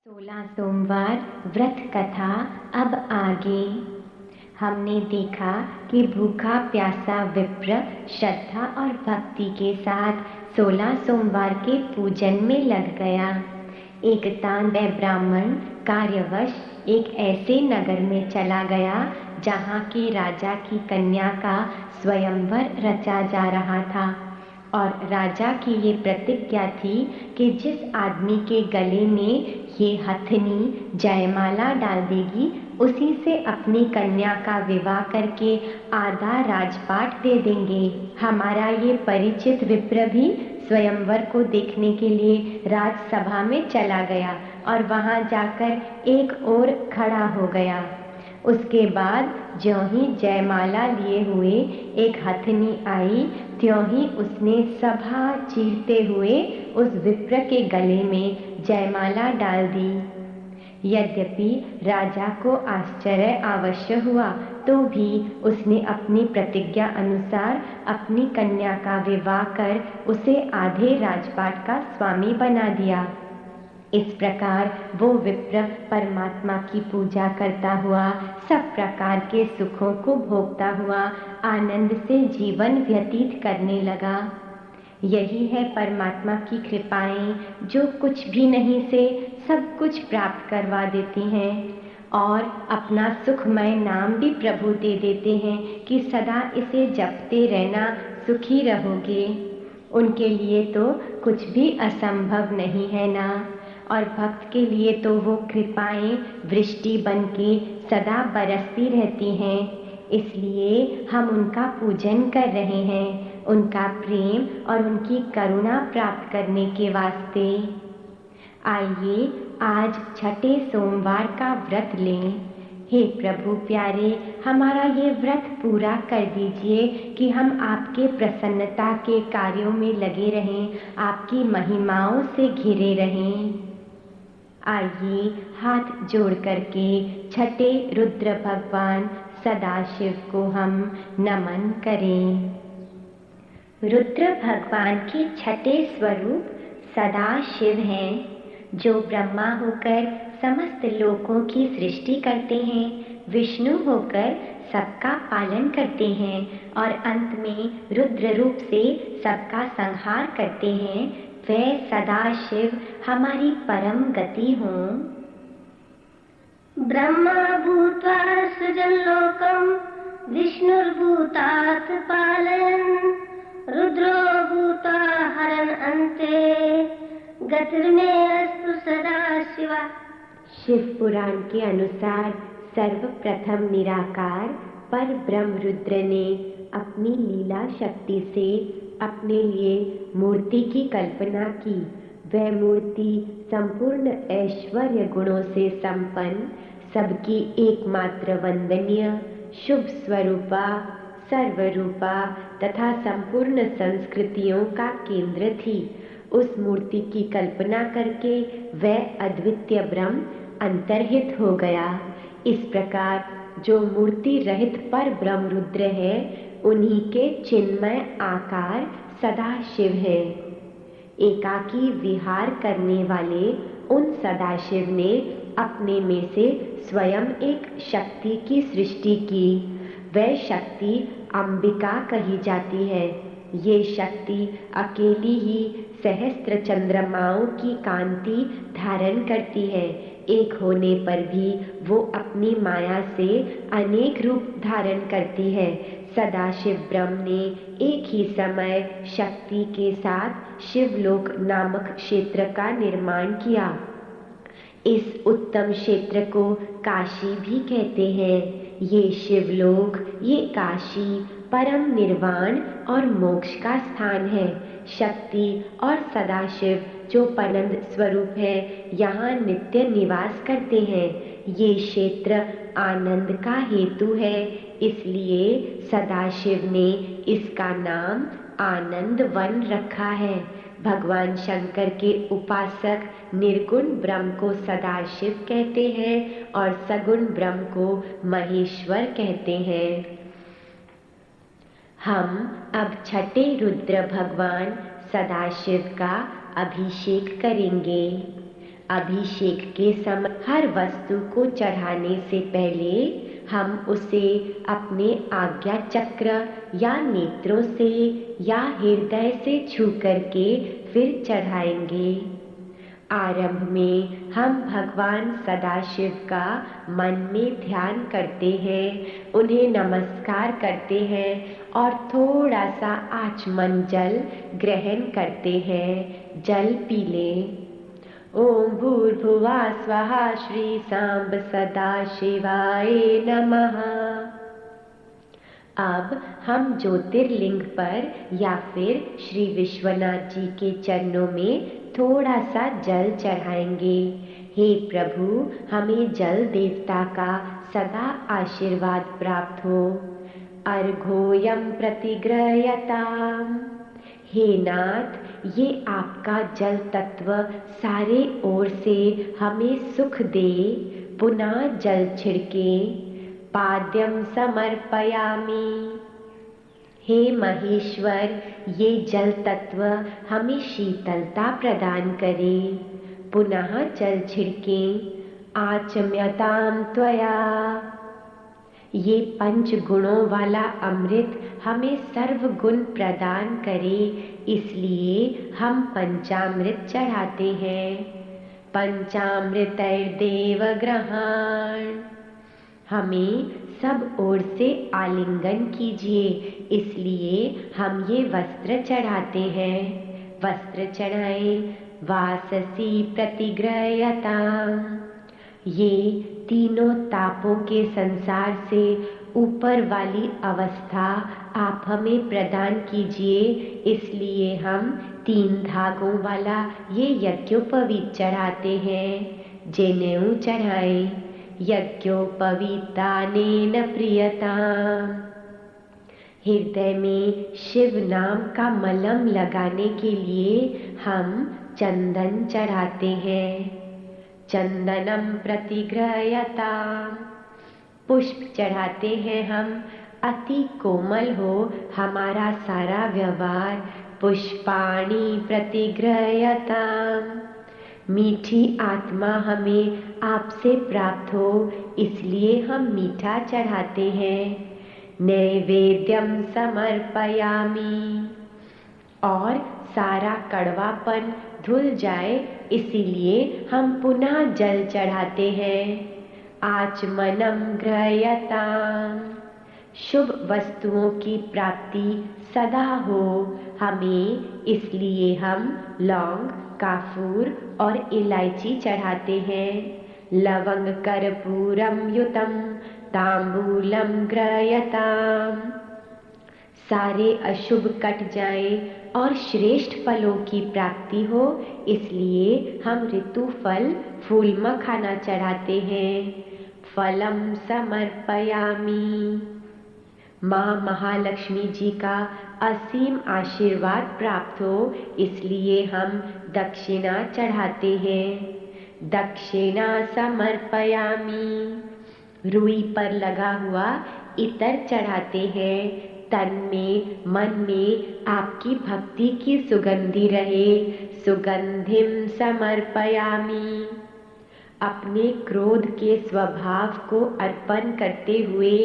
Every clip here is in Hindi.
16 सोमवार व्रत कथा। अब आगे हमने देखा कि भूखा प्यासा विप्र श्रद्धा और भक्ति के साथ 16 सोमवार के पूजन में लग गया। एक तांबे ब्राह्मण कार्यवश एक ऐसे नगर में चला गया जहाँ के राजा की कन्या का स्वयंवर रचा जा रहा था और राजा की ये प्रतिज्ञा थी कि जिस आदमी के गले में ये हथनी जयमाला डाल देगी उसी से अपनी कन्या का विवाह करके आधा राजपाट दे देंगे। हमारा ये परिचित विप्र भी स्वयंवर को देखने के लिए राजसभा में चला गया और वहां जाकर एक ओर खड़ा हो गया। उसके बाद ज्यों ही जयमाला लिए हुए एक हथनी आई त्यों ही उसने सभा चीरते हुए उस विप्र के गले में जयमाला डाल दी। यद्यपि राजा को आश्चर्य अवश्य हुआ तो भी उसने अपनी प्रतिज्ञा अनुसार अपनी कन्या का विवाह कर उसे आधे राजपाट का स्वामी बना दिया। इस प्रकार वो विप्र परमात्मा की पूजा करता हुआ सब प्रकार के सुखों को भोगता हुआ आनंद से जीवन व्यतीत करने लगा। यही है परमात्मा की कृपाएं जो कुछ भी नहीं से सब कुछ प्राप्त करवा देती हैं और अपना सुखमय नाम भी प्रभु दे देते हैं कि सदा इसे जपते रहना, सुखी रहोगे। उनके लिए तो कुछ भी असंभव नहीं है ना। और भक्त के लिए तो वो कृपाएं वृष्टि बनके सदा बरसती रहती हैं। इसलिए हम उनका पूजन कर रहे हैं, उनका प्रेम और उनकी करुणा प्राप्त करने के वास्ते। आइए आज छठे सोमवार का व्रत लें। हे प्रभु प्यारे, हमारा ये व्रत पूरा कर दीजिए कि हम आपके प्रसन्नता के कार्यों में लगे रहें, आपकी महिमाओं से घिरे रहें। आइए हाथ जोड़ करके छठे रुद्र भगवान सदाशिव को हम नमन करें। रुद्र भगवान के छठे स्वरूप सदाशिव हैं, जो ब्रह्मा होकर समस्त लोकों की सृष्टि करते हैं, विष्णु होकर सबका पालन करते हैं और अंत में रुद्र रूप से सबका संहार करते हैं। वे सदाशिव हमारी परम गति हों। ब्रह्मा भूत्वा सृजन् लोकं विष्णुर्भूतात् पालयन् रुद्रो भूत्वा हरन् अन्ते गतिर्मे अस्तु सदा शिवा। शिव पुराण के अनुसार सर्वप्रथम निराकार पर ब्रह्म रुद्र ने अपनी लीला शक्ति से अपने लिए मूर्ति की कल्पना की। वह मूर्ति संपूर्ण ऐश्वर्य गुणों से संपन्न, सबकी एकमात्र वंदनीय, शुभ स्वरूपा, सर्वरूपा तथा संपूर्ण संस्कृतियों का केंद्र थी। उस मूर्ति की कल्पना करके वह अद्वितीय ब्रह्म अंतर्हित हो गया। इस प्रकार जो मूर्ति रहित पर ब्रह्म रुद्र है, उन्हीं के चिन्मय आकार सदाशिव है। एकाकी विहार करने वाले उन सदाशिव ने अपने में से स्वयं एक शक्ति की सृष्टि की। वह शक्ति अंबिका कही जाती है। ये शक्ति अकेली ही सहस्त्र चंद्रमाओं की कांति धारण करती है। एक होने पर भी वो अपनी माया से अनेक रूप धारण करती है। सदाशिव ब्रह्म ने एक ही समय शक्ति के साथ शिवलोक नामक क्षेत्र का निर्माण किया। इस उत्तम क्षेत्र को काशी भी कहते हैं। ये शिवलोक, ये काशी परम निर्वाण और मोक्ष का स्थान है। शक्ति और सदाशिव जो परम स्वरूप है, यहाँ नित्य निवास करते हैं। ये क्षेत्र आनंद का हेतु है, इसलिए सदाशिव ने इसका नाम आनंद वन रखा है। भगवान शंकर के उपासक निर्गुण ब्रह्म को सदाशिव कहते हैं और सगुण ब्रह्म को महेश्वर कहते हैं। हम अब छठे रुद्र भगवान सदाशिव का अभिषेक करेंगे। अभिषेक के समय हर वस्तु को चढ़ाने से पहले हम उसे अपने आज्ञा चक्र या नेत्रों से या हृदय से छू करके फिर चढ़ाएंगे। आरंभ में हम भगवान सदाशिव का मन में ध्यान करते हैं, उन्हें नमस्कार करते हैं और थोड़ा सा आचमन जल ग्रहण करते हैं। जल पी लें। ओम भूर्भुवः स्वः श्री सांब सदाशिवाय नमः। अब हम ज्योतिर्लिंग पर या फिर श्री विश्वनाथ जी के चरणों में थोड़ा सा जल चढ़ाएंगे। हे प्रभु, हमें जल देवता का सदा आशीर्वाद प्राप्त हो। अर्घोयम प्रतिगृह्यताम्। हे नाथ, ये आपका जल तत्व सारे ओर से हमें सुख दे। पुनः जल छिड़के। पाद्यम समर्पयामि। हे महेश्वर, ये जल तत्व हमें शीतलता प्रदान करे। पुनः जल छिड़के। आचम्यताम त्वया। ये पंच गुणों वाला अमृत हमें सर्व गुण प्रदान करे, इसलिए हम पंचामृत चढ़ाते हैं। पंचामृतैर्देव ग्रहण। हमें सब ओर से आलिंगन कीजिए, इसलिए हम ये वस्त्र चढ़ाते हैं। वस्त्र चढ़ाएं। वाससी प्रतिगृह्यताम्। ये तीनों तापों के संसार से ऊपर वाली अवस्था आप हमें प्रदान कीजिए, इसलिए हम 3 धागों वाला ये यज्ञोपवीत चढ़ाते हैं। जनेऊ चढ़ाएं। यज्ञोपवीतानेन प्रियताम्। हृदय में शिव नाम का मलम लगाने के लिए हम चंदन चढ़ाते हैं। चंदनम प्रतिगृह्यताम्। पुष्प चढ़ाते हैं हम। अति कोमल हो हमारा सारा व्यवहार। पुष्पाणि प्रतिगृह्यताम्। मीठी आत्मा हमें आपसे प्राप्त हो, इसलिए हम मीठा चढ़ाते हैं। नैवेद्यम समर्पयामि। और सारा कड़वापन धुल जाए, इसीलिए हम पुनः जल चढ़ाते हैं। आचमनम गृह्यताम्। शुभ वस्तुओं की प्राप्ति सदा हो हमें, इसलिए हम लौंग, काफूर और इलायची चढ़ाते हैं। लवंग कर्पूरम युतम तांबूलम गृह्यताम्। सारे अशुभ कट जाएं और श्रेष्ठ फलों की प्राप्ति हो, इसलिए हम ऋतु फल फूल मखाना चढ़ाते हैं। फलम समर्पयामि। माँ महालक्ष्मी जी का असीम आशीर्वाद प्राप्त हो, इसलिए हम दक्षिणा चढ़ाते हैं। दक्षिणा समर्पयामि। रुई पर लगा हुआ इत्र चढ़ाते हैं। तन में मन में आपकी भक्ति की सुगंधि रहे। सुगंधिम समर्पयामि। अपने क्रोध के स्वभाव को अर्पण करते हुए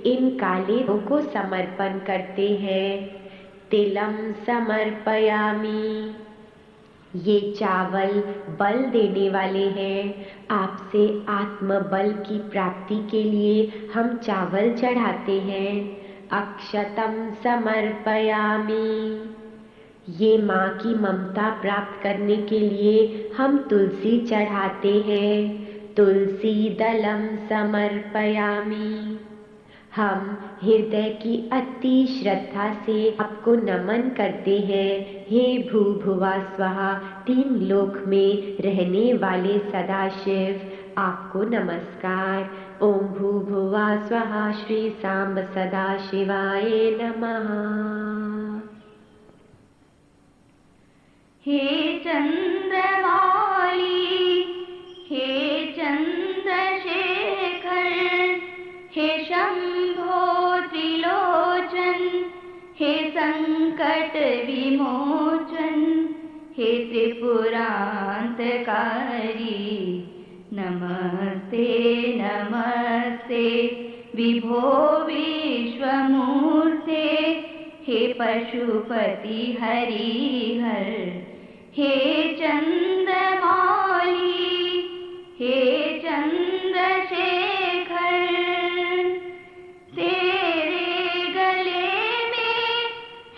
इन काले को समर्पण करते हैं। तिलम समर्पयामि। ये चावल बल देने वाले हैं। आपसे आत्मबल की प्राप्ति के लिए हम चावल चढ़ाते हैं। अक्षतम समर्पयामि। ये माँ की ममता प्राप्त करने के लिए हम तुलसी चढ़ाते हैं। तुलसी दलम समर्पयामि। हम हृदय की अति श्रद्धा से आपको नमन करते हैं। हे भूभुवा स्वाहा, 3 लोक में रहने वाले सदाशिव, आपको नमस्कार। ओम भूभुवा स्वाहा श्री सांब सदाशिवाय नमः। हे चंद्रमौली, हे चंद्रशेखर, हे शंभो त्रिलोचन, हे संकट विमोचन, हे त्रिपुरान्तकारी। नमस्ते नमस्ते विभो विश्वमूर्ते, हे पशुपति हरिहर, हे चन्द्रमौली, हे चन्द्रशेखर। तेरे गले में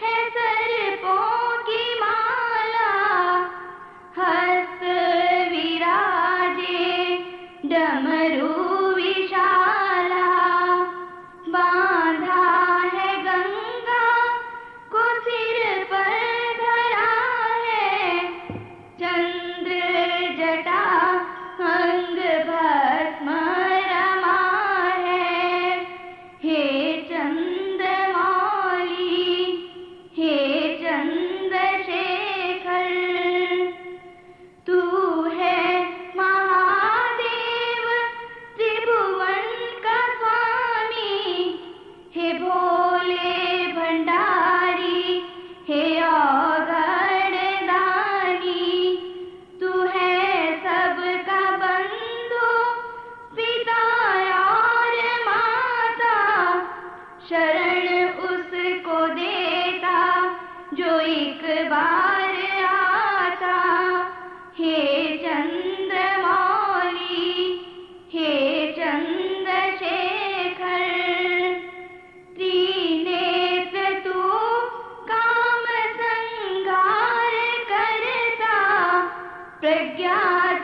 है सर्पों की माला, हस्त विराजे डमरू विशाला। बांधा है गंगा को सिर पर धरा है, चंद्र जटा अंग भस्म रमा है। हे चंद्रमौली, हे चंद्रशेखर। तू है महादेव त्रिभुवन का स्वामी, हे भोले भंडारी, हे औघड़दानी। तू है सबका बंधु, पिता और माता, शरण उसको देता जो एक बार आता। हे चंद्रमौली, हे चंद्रशेखर। त्रिनेत्र तू काम संहार करता, प्रज्ञा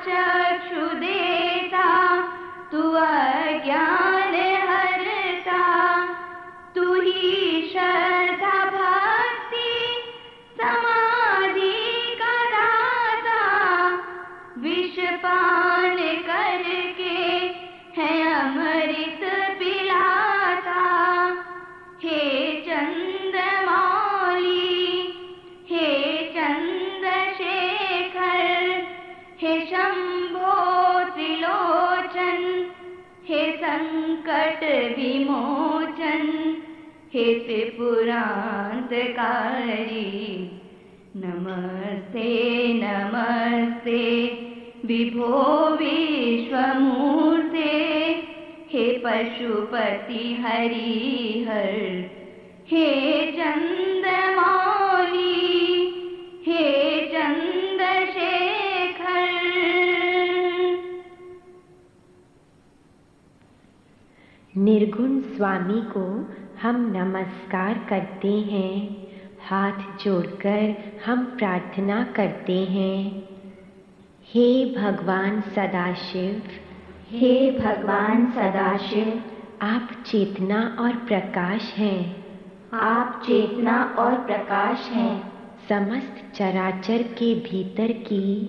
चक्षु देता, तू अज्ञान हरता। तू ही श्रद्धा भक्ति समाधि का दाता, विषपान करके है अमृत पिलाता। हे चंद्रमौली, हे चंद्रशेखर। हे शंभो त्रिलोचन, हे संकट विमोचन, हे त्रिपुरान्तकारी। नमस्ते नमस्ते विभो विश्वमूर्ते, हे पशुपति हरिहर, हे चंद्रमौली, हे चंद्रशेखर। निर्गुण स्वामी को हम नमस्कार करते हैं। हाथ जोड़कर हम प्रार्थना करते हैं। हे भगवान सदाशिव, हे भगवान सदाशिव, आप चेतना और प्रकाश हैं। आप चेतना और प्रकाश हैं। समस्त चराचर के भीतर की,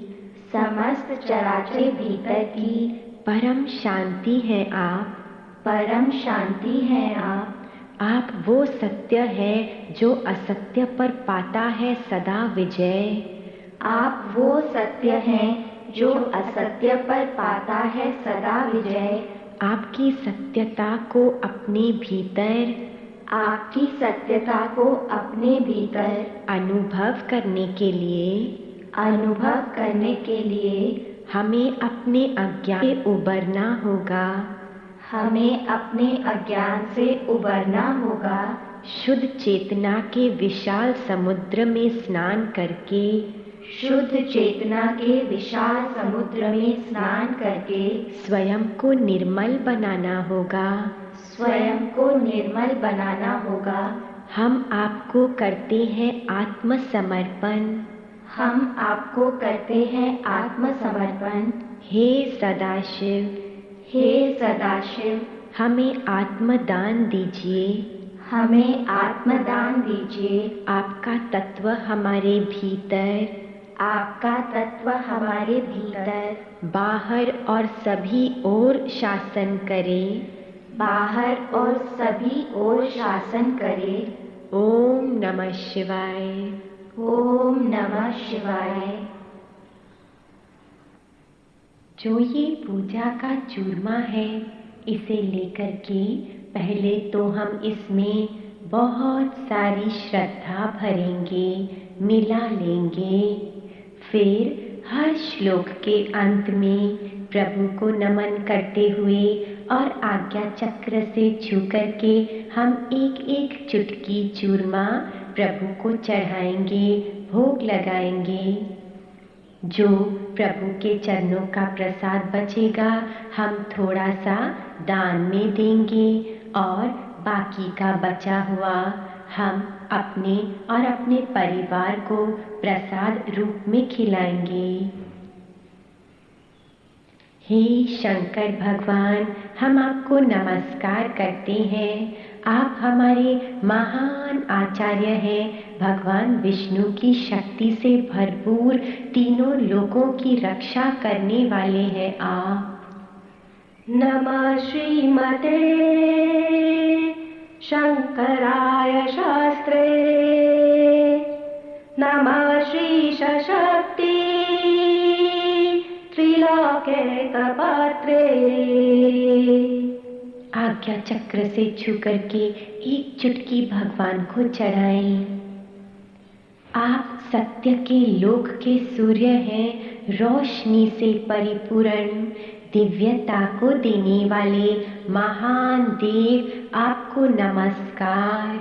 समस्त चराचर के भीतर की परम शांति है आप। परम शांति है आप। आप वो सत्य है जो असत्य पर पाता है सदा विजय। आप वो सत्य हैं जो असत्य पर पाता है सदा विजय। आपकी सत्यता को अपने भीतर, आपकी सत्यता को अपने भीतर अनुभव करने के लिए, अनुभव करने के लिए हमें अपने अज्ञान से उबरना होगा। हमें अपने अज्ञान से उबरना होगा। शुद्ध चेतना के विशाल समुद्र में स्नान करके, शुद्ध चेतना के विशाल समुद्र में स्नान करके स्वयं को निर्मल बनाना होगा। स्वयं को निर्मल बनाना होगा। हम आपको करते हैं आत्मसमर्पण। हम आपको करते हैं आत्मसमर्पण। हे सदाशिव, हे सदाशिव, हमें आत्मदान दीजिए। हमें आत्मदान दीजिए। आपका तत्व हमारे भीतर, आपका तत्व हमारे भीतर, बाहर और सभी ओर शासन करे। बाहर और सभी ओर शासन करे। ओम नमः शिवाय। ओम नमः शिवाय। जो ये पूजा का चूरमा है, इसे लेकर के पहले तो हम इसमें बहुत सारी श्रद्धा भरेंगे, मिला लेंगे। फिर हर श्लोक के अंत में प्रभु को नमन करते हुए और आज्ञा चक्र से छू करके हम एक एक चुटकी चूरमा प्रभु को चढ़ाएंगे, भोग लगाएंगे। जो प्रभु के चरणों का प्रसाद बचेगा हम थोड़ा सा दान में देंगे और बाकी का बचा हुआ हम अपने और अपने परिवार को प्रसाद रूप में खिलाएंगे। हे शंकर भगवान, हम आपको नमस्कार करते हैं। आप हमारे महान आचार्य हैं। भगवान विष्णु की शक्ति से भरपूर तीनों लोकों की रक्षा करने वाले हैं आप। नमः श्रीमते शंकराय शास्त्रे, नमः श्री सशक्ति त्रिलोके कपात्रे। आज्ञा चक्र से छू करके एक चुटकी भगवान को चढ़ाएं। आप सत्य के लोक के सूर्य हैं, रोशनी से परिपूर्ण, दिव्यता को देने वाले महान देव, आपको नमस्कार।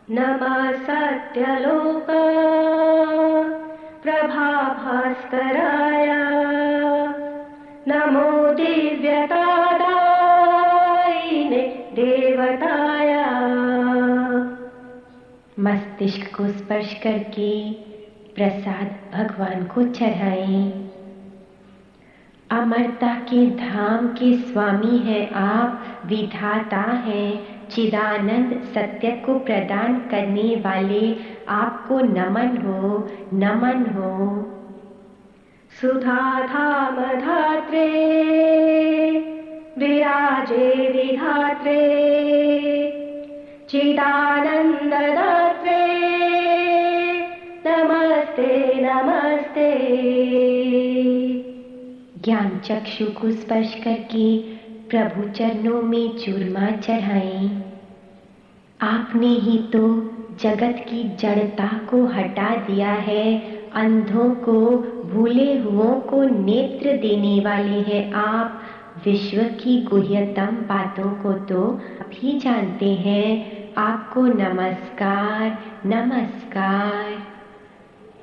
नमः सत्यलोक प्रभाभास्कराय, नमो दिव्यतादायिने देवताय। मस्तिष्क को स्पर्श करके प्रसाद भगवान को चढ़ाएं। अमरता के धाम के स्वामी हैं आप, विधाता हैं, चिदानंद सत्य को प्रदान करने वाले, आपको नमन हो, नमन हो। सुधाधाम धात्रे विराजे विधात्रे, चिदानंद दात्रे नमस्ते नमस्ते। ज्ञान चक्षु को स्पर्श करके प्रभु चरणों में चूरमा चढ़ाएं। आपने ही तो जगत की जड़ता को हटा दिया है, अंधों को, भूले हुओं को नेत्र देने वाले हैं आप। विश्व की गुह्यतम बातों को तो आप ही जानते हैं। आपको नमस्कार, नमस्कार।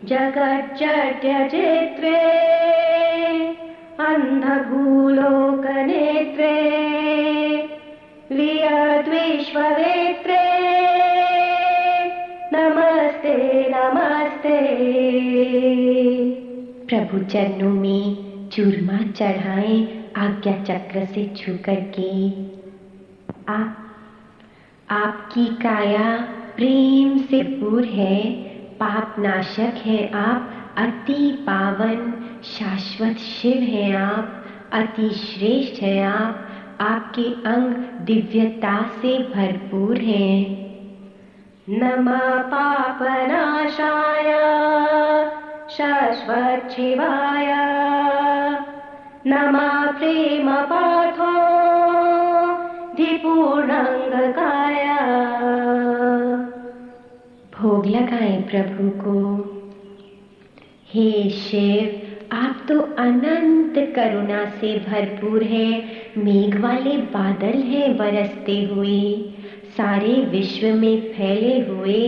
जगच्चर्यजेत्रे अन्धभूलोकनेत्रे, वियद्विश्ववेत्रे नमस्ते नमस्ते। प्रभु चरणों में चूरमा चढ़ाएं आज्ञा चक्र से छू करके। आपकी काया प्रेम से भरपूर है, पाप नाशक है आप, अति पावन शाश्वत शिव हैं आप, अति श्रेष्ठ हैं आप। आपके अंग दिव्यता से भरपूर हैं। नमः पापनाशाय शाश्वत शिवाय, नमः प्रेम पार्थो धिपूर्णंगकाय। भोग लगाएं प्रभु को। हे शिव, आप तो अनंत करुणा से भरपूर हैं, मेघ वाले बादल हैं बरसते हुए, सारे विश्व में फैले हुए,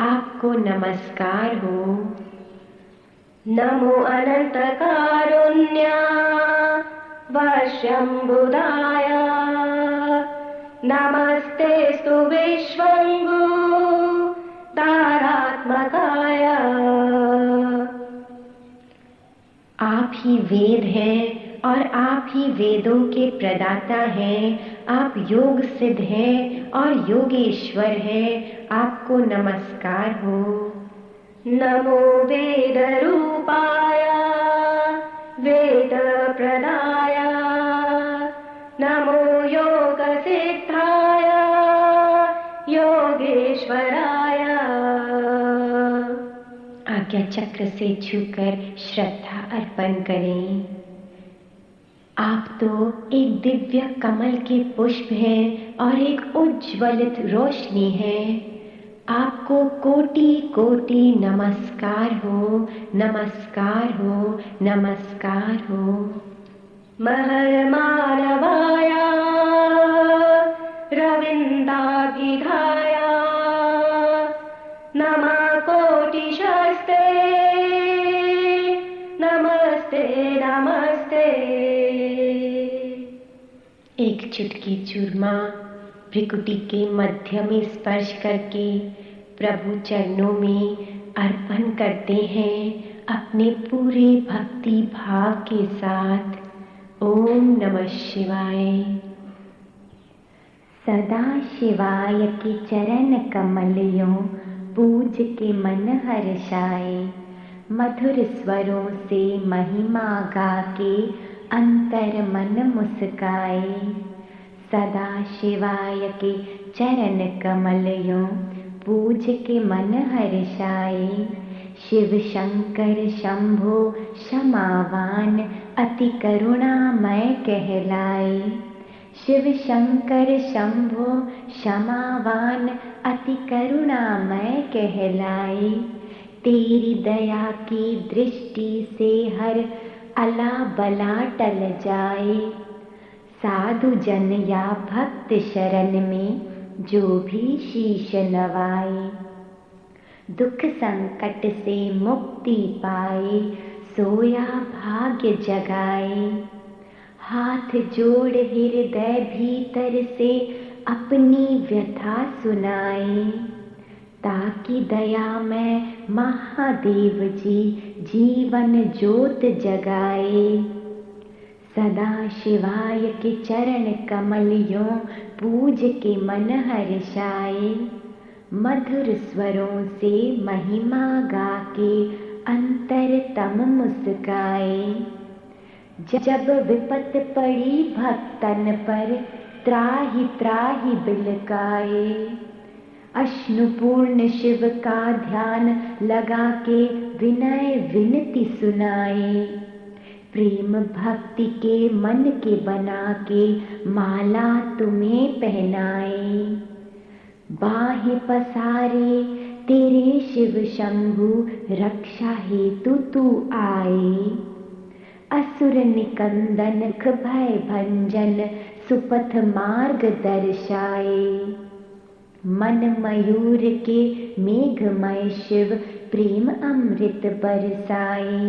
आपको नमस्कार हो। नमो अनंत कारुण्य वश्यंबुदाय, नमस्तेस्तु विश्वंगु तारात्मकाय। आप ही वेद हैं और आप ही वेदों के प्रदाता हैं। आप योग सिद्ध हैं और योगेश्वर हैं। आपको नमस्कार हो। नमो वेद रूपाय वेद प्रदाय, नमो योग सिद्धाय योगेश्वराय। आज्ञा चक्र से छूकर श्रद्धा अर्पण करें। आप तो एक दिव्य कमल के पुष्प हैं और एक उज्ज्वलित रोशनी है। आपको कोटि कोटि नमस्कार हो, नमस्कार हो, नमस्कार हो। महर्मानवाय रविन्दाभिधाय नमः कोटिशस्ते नमस्ते नमस्ते। एक चुटकी चूरमा भृकुटी के मध्य में स्पर्श करके प्रभु चरणों में अर्पण करते हैं अपने पूरे भक्ति भाव के साथ। ओम नमः शिवाय। सदा शिवाय के चरण कमलियों पूज के मन हर्षाए, मधुर स्वरों से महिमा गा के अंतर मन मुस्काए। सदा शिवाय के चरण कमलियों पूज के मन हर्षाए, शिव शंकर शंभो क्षमावान अति करुणामय कहलाए। शिव शंकर शंभो क्षमावान अति करुणामय कहलाए। तेरी दया की दृष्टि से हर अला बला टल जाए। साधु जन या भक्त शरण में जो भी शीश नवाए, दुख संकट से मुक्ति पाए सोया भाग्य जगाए। हाथ जोड़ हृदय भीतर से अपनी व्यथा सुनाए, ताकि दया में महादेव जी जीवन ज्योत जगाए। सदा शिवाय के चरण कमलियों पूज के मन हर्षाए, मधुर स्वरों से महिमा गा के अंतरतम मुस्काए। जब विपत पड़ी भक्तन पर त्राहि त्राहि बिलकाए, अश्नुपूर्ण शिव का ध्यान लगा के विनय विनती सुनाए। प्रेम भक्ति के मन के बना के माला तुम्हें पहनाए। बाहें पसारे तेरे शिव शंभु रक्षा हेतु तू आए। असुर निकंदन भय भंजन सुपथ मार्ग दर्शाए। मन मयूर के मेघमय शिव प्रेम अमृत बरसाए।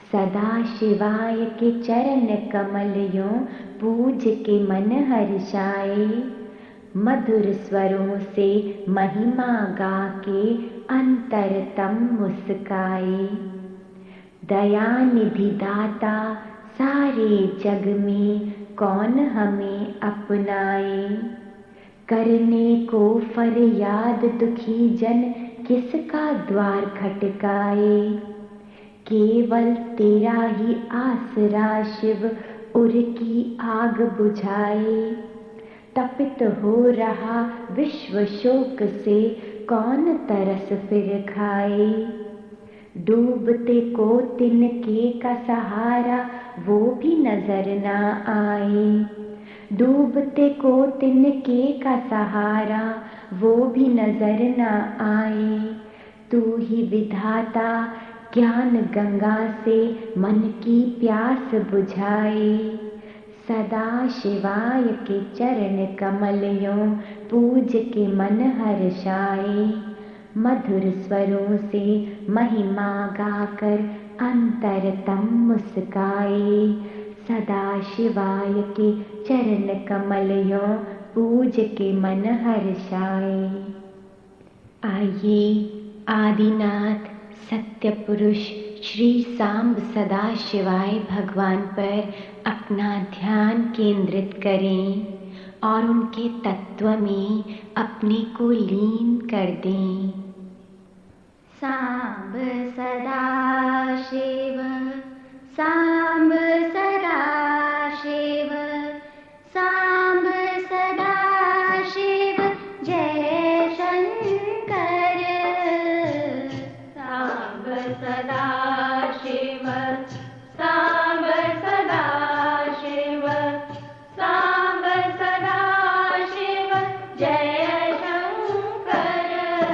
सदा शिवाय के चरण कमलियों पूज के मन हर्षाए, मधुर स्वरों से महिमा गा के अंतरतम मुस्काए। दया निधि दाता सारे जग में कौन हमें अपनाए। करने को फरियाद दुखी जन किसका द्वार खटकाए। केवल तेरा ही आसरा शिव उर की आग बुझाए। तपित हो रहा विश्व शोक से कौन तरस फिर खाए। डूबते को तिनके का सहारा वो भी नजर ना आए। डूबते को तिनके का सहारा वो भी नजर ना आए। तू ही विधाता ज्ञान गंगा से मन की प्यास बुझाए। सदा शिवाय के चरण कमलियों पूज के मन हर्षाए। मधुर स्वरों से महिमा गाकर अंतरतम मुस्काए। सदा शिवाय के चरण कमलियों पूज के मन हर्षाए। आइए आदिनाथ सत्य पुरुष श्री सांब सदा शिवाय भगवान पर अपना ध्यान केंद्रित करें और उनके तत्व में अपने को लीन कर दें। सांब सदा शिव, सांब सदा शिव, सांब सदा शिव जय शंकर। सांब सदा शिव, सांब सदा शिव, सांब सदा शिव जय शंकर।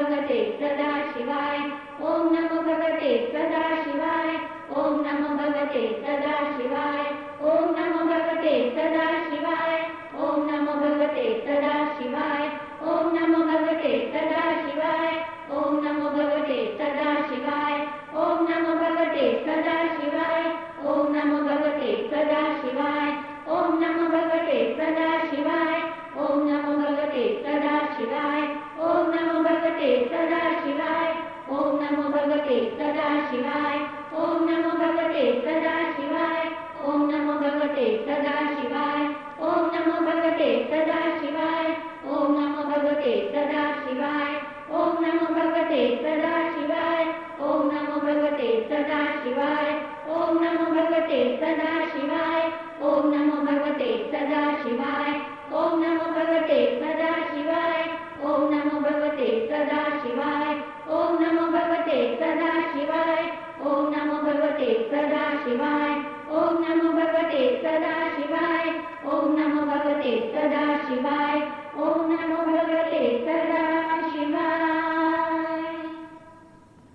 शिवाय। ओम नमो भगवते सदा शिवाय।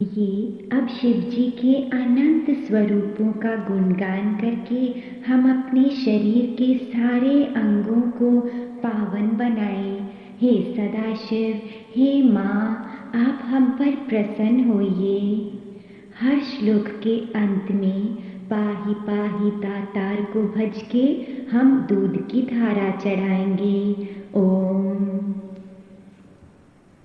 ये अब शिव जी के अनंत स्वरूपों का गुणगान करके हम अपने शरीर के सारे अंगों को पावन बनाएं। हे सदाशिव, हे माँ, आप हम पर प्रसन्न होइए। हर श्लोक के अंत में पाही पाही दातार को भज के हम दूध की धारा चढ़ाएंगे। ओम।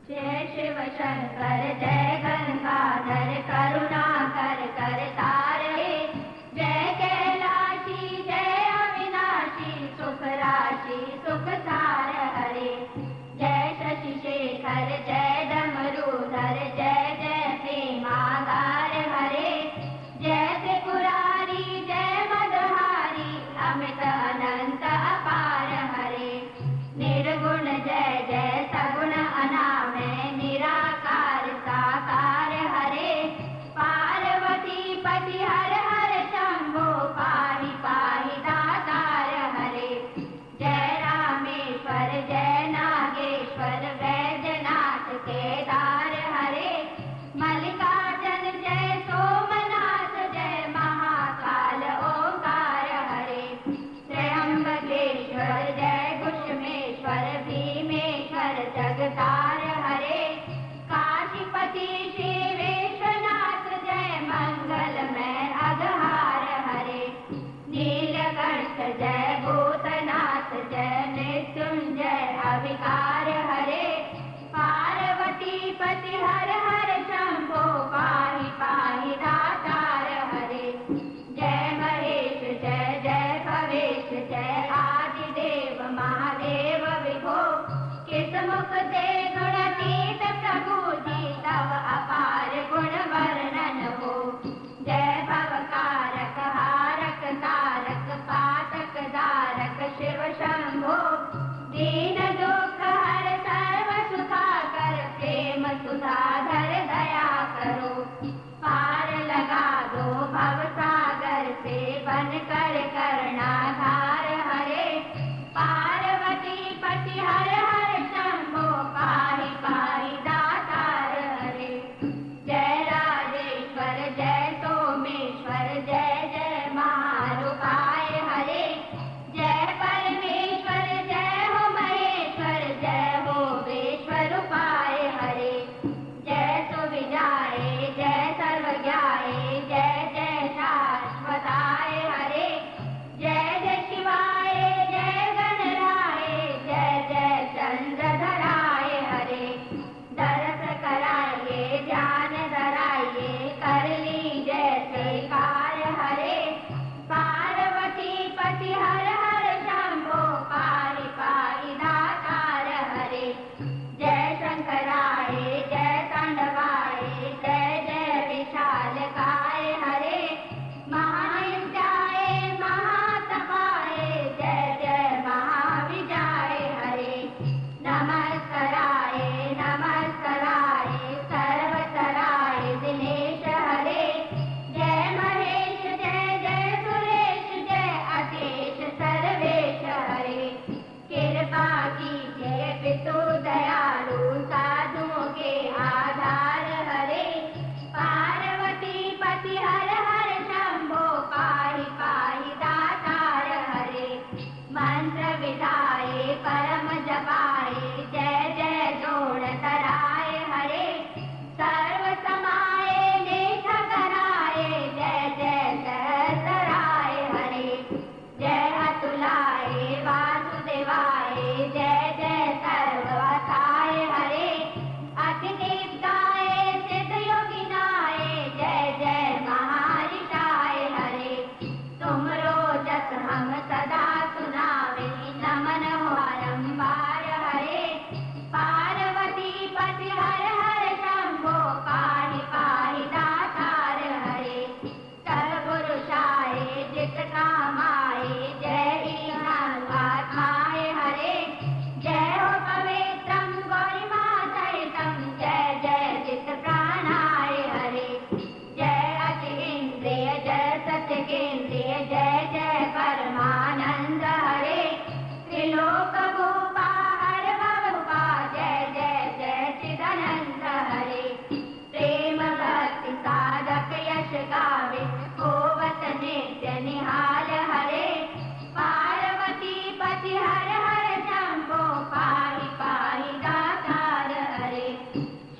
जय शिव शंकर जय गंगाधर करुणाकर करतारे। जय कैलाशी जय अविनाशी सुख राशि सुख सार हरे। जय शशि शेखर जय डमरूधर जय जय प्रेमागार हरे। जय त्रिपुरारी जय मदहारी अमित अनंत अपार हरे। निर्गुण जय जय सगुण अनामय निराकार साकार हरे। पार्वती पति हर हर शंभो पाहि पाहि दातार हरे। जय रामेश्वर जय नागेश्वर वैद्यनाथ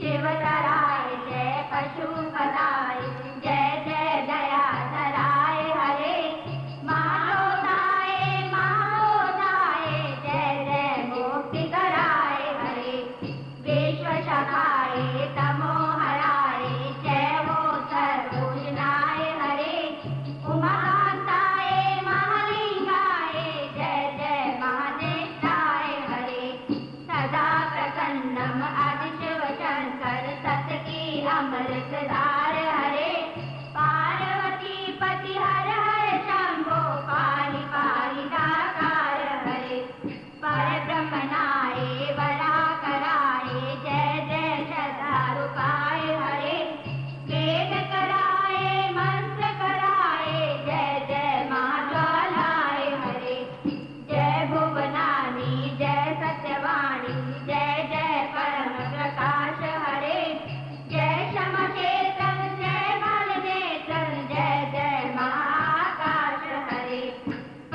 शिव तराय जय पशुपताय जय जय दया धराय हरे महारोधाय जय जय मुक्ति कराय हरे विश्वशकाय तमोहराय जय हो सर्वपूजनाय हरे उमाकांताय महालिंगाय जय जय महादेष्टाय हरे सदा प्रसन्नम आदिशिव शंकर सतकी अमृतधार हरे पार्वती पति हर हर शंभो पाहि पाहि दातार हरे पर ब्रह्मणाय वराकराय जय जय शतारूपाय हरे वेद कराय मंत्र कराय जय जय महाज्वालाय हरे जय भुवनानी जय सत्यवाणी जय जय परम प्रकाश हरे जय क्षमकेतन जय बलनेतन जय जय महाकाश हरे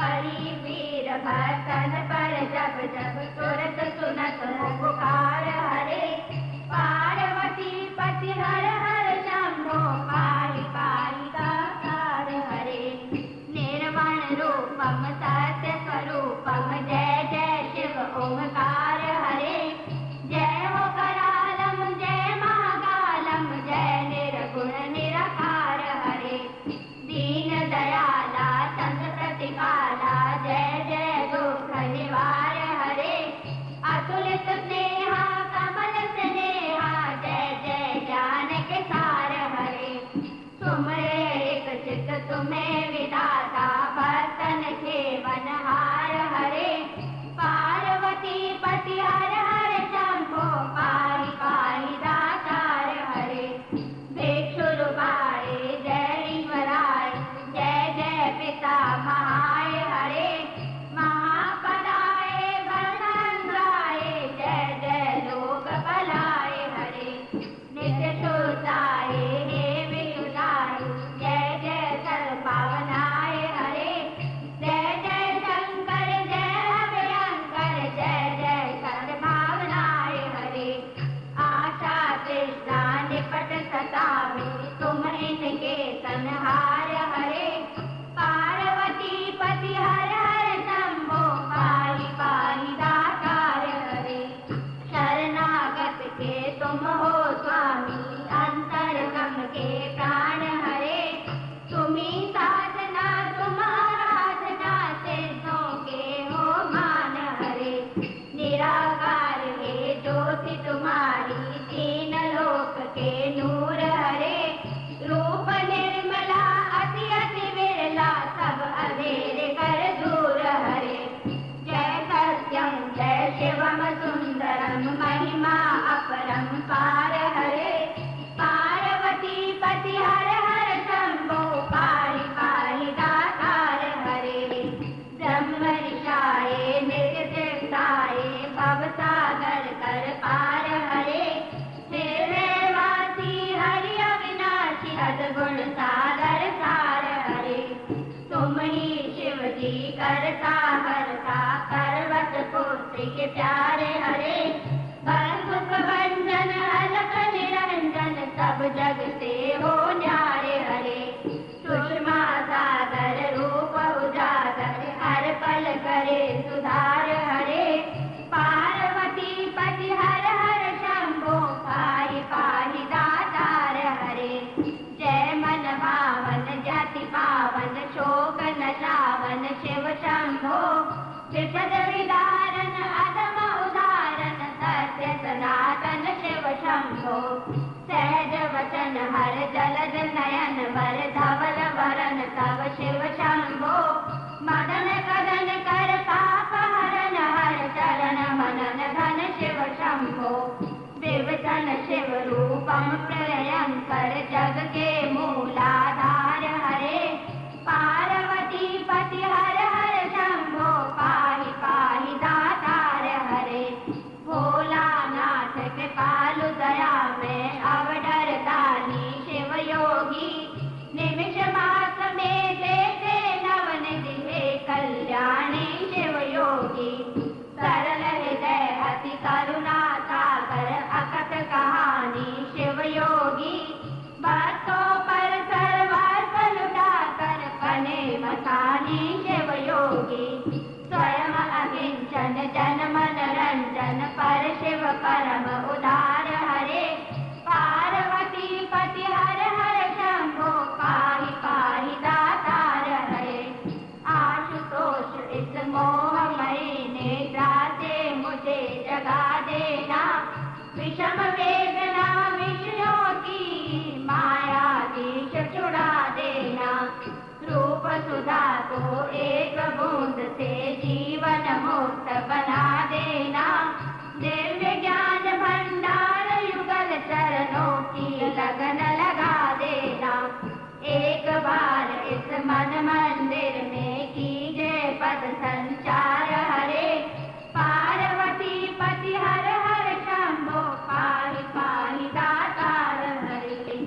परिवीर भक्तन पर जब जब तुरत सुनत हो पुकार हरे पार्वती पति हर हर शंभो पाहि पाहि दातार हरे निर्वाण रूपम सत्य स्वरूपम जय जय शिव ओंकार हरे जय हो करालम जय महाकालम जय निर्गुण निराकार हरे दीन दयाला चंद्र प्रतिपाला जय जय दुख निवार हरे अतुलित स्नेहा कमल स्नेहा जय जय ज्ञान के सार हरे सुमरे एक चित तुम्हें विदाता भक्तन के वनहार हरे पार्वती पति हर हर शंभो पाहि पाहि दातार हरे भिक्षु रूपाय जय ईश्वराय जय जय पिता महाय हरे महापदाय वरदाय जय जय लोक भलाय हरे नित्य शुद्धाय हे विशुद्धाय जय जय सर्वपावनाय हरे जय जय शंकर जय अभयंकर जय जय सद्भावनाय हरे आशा तृष्णा निपट सतावे तुम इनके संहार हरे पार्वती पति हर हर शंभो पाहि पाहि दातार हरे शरणागत के तुम हो स्वामी अंतरगम के प्राण हरे तुम्ही साधना तुम आराधना सिद्धों के हो मान हरे निराकार है ज्योति तुम्हारी तीन लोक के नूर हरे रूप निर्मला अति अति विरला सब अधेर कर दूर हरे जय सत्यम जय शिवम सुंदरम महिमा अपरम पार हरे पार्वती पति हर हर शंभो पाहि पाहि दातार हरे ब्रह्म ऋषाय निर्दिष्टाय भवसागर कर पार हरे हृदयवासी हरि अविनाशी अद्गुण सागर सार हरे तुम ही शिव जी करता हरता करवत पुत्री के प्यारे हरे बंधुक भंजन अलक निरंजन सब जग से हो न्यारे हरे सुषमा सागर रूप उजागर हर पल करे सुधार हरे पार्वती पति हर हर शंभो पाहि पाहि दातार हरे जय मन भावन जाति पावन शोक नशावन शिव शंभो विपद विदारण अधम उदाहरण सत्य सनातन शिव शंभो सहज वचन हर जलद नयन वर धवल वरन तव शिव शंभो मदन कदन कर पाप हरन हर चरण मनन धन शिव शंभो विवसन शिव रूपम प्रलयंकर जग के मूलाधार हरे पार्वती पति हर हर शंभो पाहि पाहि दातार हरे भोलानाथ कृपालु दया में अवडर दानी शिव योगी निमिष मात्र में देते नवन दिहे सुधा को एक बूंद से जीवन मुक्त बना देना। दिव्य ज्ञान भंडार युगल चरणों की लगन लगा देना। एक बार इस मन मंदिर में कीजिए पद संचार हरे। पार्वती पति हर हर शंभो पाहि पाहि दातार हरे।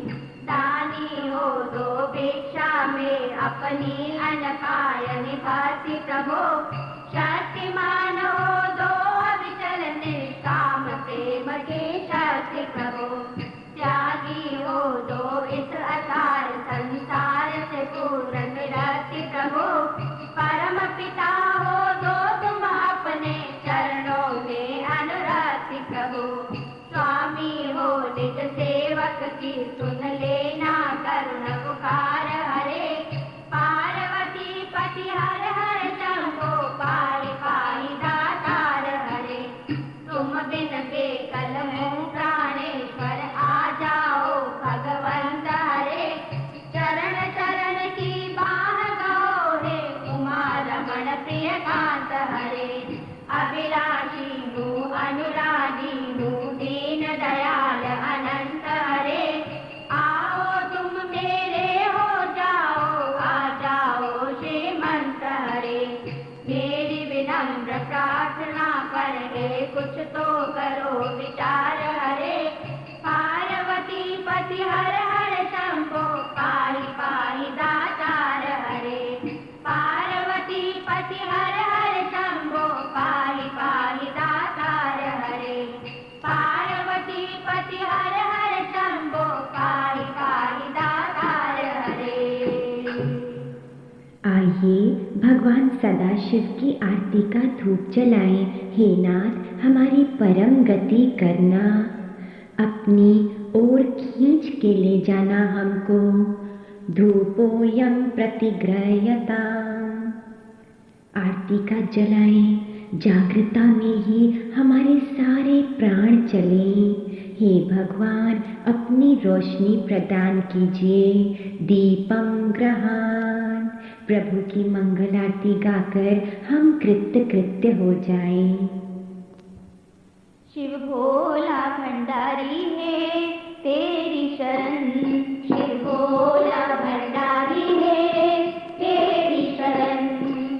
दानी हो दो भिक्षा में अपनी अनपायनि भक्ति प्रभो। शक्तिमान हो दो अविचल निष्काम प्रेम के शक्ति प्रभो। त्यागी हो दो इस असार संसार से पूर्ण विरक्ति प्रभो। परम पिता हो दो तुम अपने चरणों में अनुरक्ति प्रभु। स्वामी हो निज सेवक की सुन लेना करुण पुकार हरे। पार्वती पति हर हर शंभो पाहि पाहि दातार हरे। तुम बिन बेकल मुँह प्राणेश्वर आ जाओ भगवंत हरे। चरण चरण की बाह गो हे उमा रमण प्रिय कांत हरे। अभिलाषी हूँ अनुरागी हूँ दीन दयाल अनंत हरे। आओ तुम मेरे हो जाओ आ जाओ श्रीमंत हरे। मेरी विनम्र प्रार्थना पर है कुछ तो करो विचार हरे। पार्वती पति हर हर शंभो पाहि पाहि दातार हरे। पार्वती पति हर हर शंभो पाहि पाहि दातार हरे। पार्वती पति हर हर शंभो पाहि पाहि दातार हरे। आइए भगवान सदाशिव की आरती का धूप जलाएं। हे नाथ, हमारी परम गति करना, अपनी ओर खींच के ले जाना हमको। धूपोयम प्रतिग्रह्यता। आरती का जलाएं, जागृता में ही हमारे सारे प्राण चलें। हे भगवान, अपनी रोशनी प्रदान कीजिए। दीपम ग्रहान। प्रभु की मंगल आरती गाकर हम कृत्य कृत्य हो जाएं। शिव भोला भंडारी है तेरी शरण। शिव भोला भंडारी है तेरी शरण।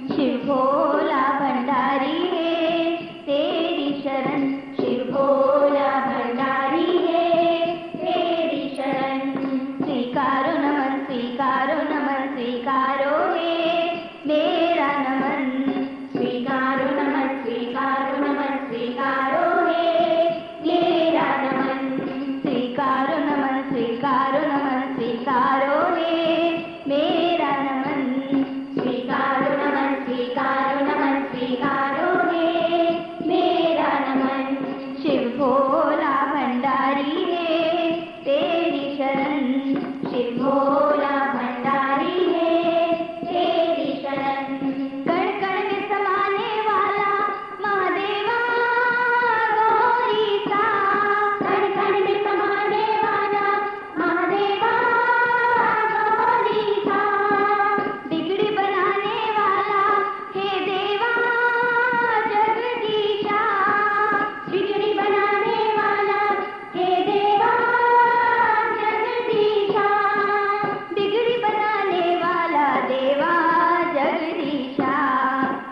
शिव भोला भंडारी है तेरी शरण। शिव भोला भंडारी है तेरी शरण। स्वीकारो नमन स्वीकारो नमन स्वीकारो है मेरा नमन। स्वीकारो नमन स्वीकारो नमन स्वीकारो है मेरा नमन। स्वीकारो नमन स्वीकारो नमन स्वीकारो है मेरा नमन। स्वीकारो नमन स्वीकारो नमन स्वीकारो है मेरा नमन। शिव भोला भंडारी है तेरी शरण। शिव भोला भंडारी है तेरी शरण। कण कण में समाने वाला महादेवा गौरी सा। कण कण में समाने वाला महादेवा गौरी सा। बिगड़ी बनाने वाला हे देवा जगदीशा। बिगड़ी बनाने वाला हे देवा जगदीशा। बिगड़ी बनाने वाला देवा जगदीशा।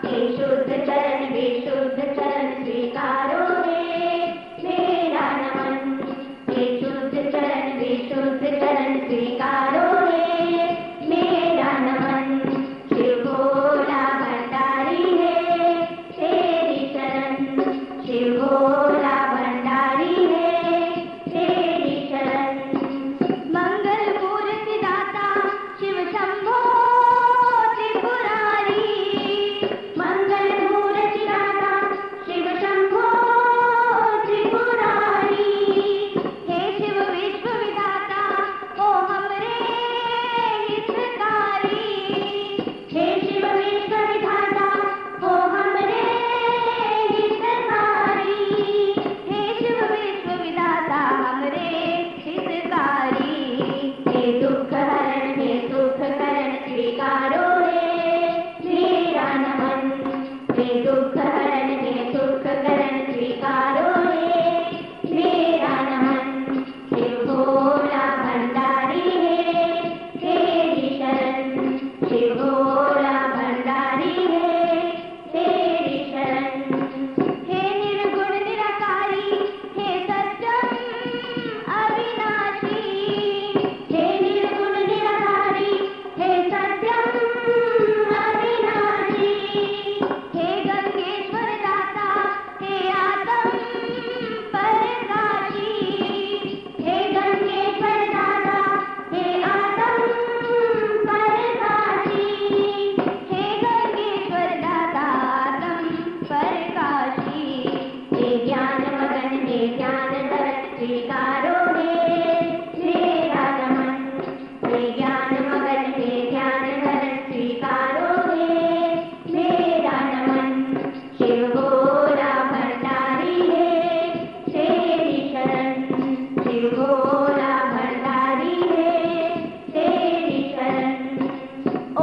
हे शुद्ध चरण विशुद्ध चरण स्वीकारो है मेरा नमन। हे शुद्ध चरण विशुद्ध चरण स्वीकारो है मेरा नमन। शिव भोला भंडारी है तेरी शरण। शिव भोला भंडारी है तेरी शरण। मंगल मूर्ति दाता शिव शंभो त्रिपुरारी। मंगल मूर्ति दाता शिव शंभो त्रिपुरारी। हे शिव विश्व विधाता ओ हमरे शिव भोला भंडारी है तेरी शरण।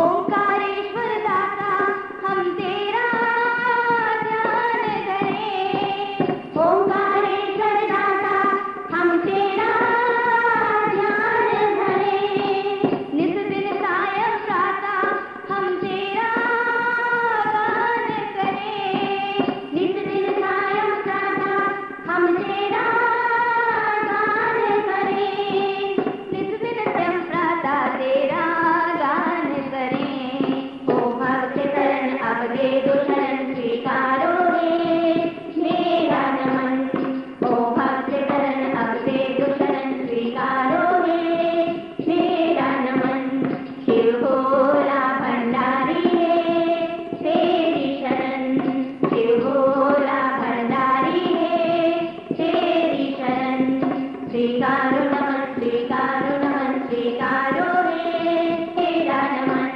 ओंकारेश्वर दाता हम तेरा ध्यान करें। ओंकारेश्वर दाता हम तेरा ध्यान धरें। नित दिन कायम प्रातः हम तेरा गान करें। नित दिन कायम प्रातः हम तेरा गान करें। नित दिन कायम प्रातः तेरा गान करें। ओ भक्त शरण अब दे दो शरण स्वीकारो रे मेरा नमन। ओ भक्त शरण अब दे दो शरण स्वीकारो रे मेरा नमन। शिव भोला भंडारी है तेरी शरण। शिव भोला भंडारी है तेरी शरण। स्वीकारो नमन स्वीकारो नमन स्वीकारो रे मेरा नमन।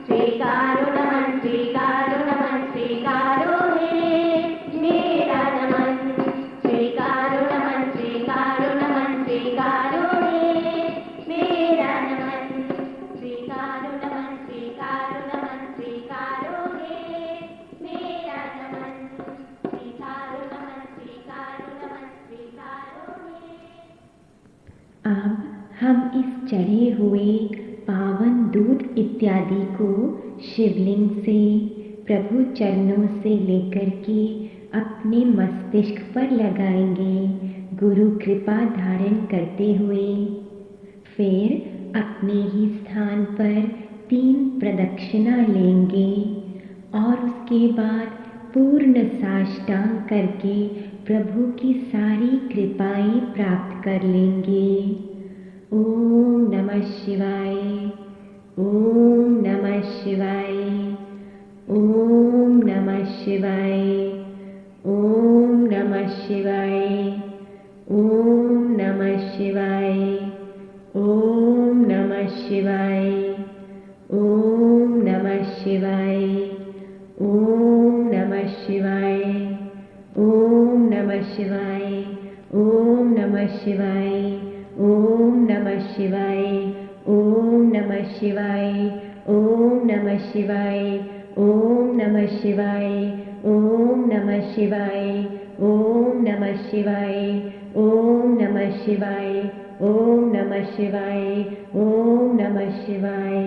स्वीकारो नमन स्वीकारो नमन स्वीकारो रे मेरा नमन। स्वीकारो नमन स्वीकारो नमन स्वीकारो रे मेरा नमन। स्वीकारो नमन स्वीकारो नमन स्वीकारो रे मेरा नमन। स्वीकारो नमन स्वीकारो नमन स्वीकारो रे। अब हम इस चढ़े हुए पावन दूध इत्यादि को शिवलिंग से प्रभु चरणों से लेकर के अपने मस्तिष्क पर लगाएंगे, गुरु कृपा धारण करते हुए। फिर अपने ही स्थान पर 3 प्रदक्षिणा लेंगे और उसके बाद पूर्ण साष्टांग करके प्रभु की सारी कृपाएं प्राप्त कर लेंगे। ओम नमः शिवाय। ओम नमः शिवाय। ओम नमः शिवाय। ओम नमः शिवाय। ओम नमः शिवाय। ओम नमः शिवाय। ओम नमः शिवाय। ओम नमः शिवाय। ओम नमः शिवाय। ओम नमः शिवाय। ओम नमः शिवाय। ओम नमः शिवाय। ओम नमः शिवाय। ओम नमः शिवाय। ओम नमः शिवाय। ओम नमः शिवाय। ओम नमः शिवाय। ओम नमः शिवाय। ओम नमः शिवाय।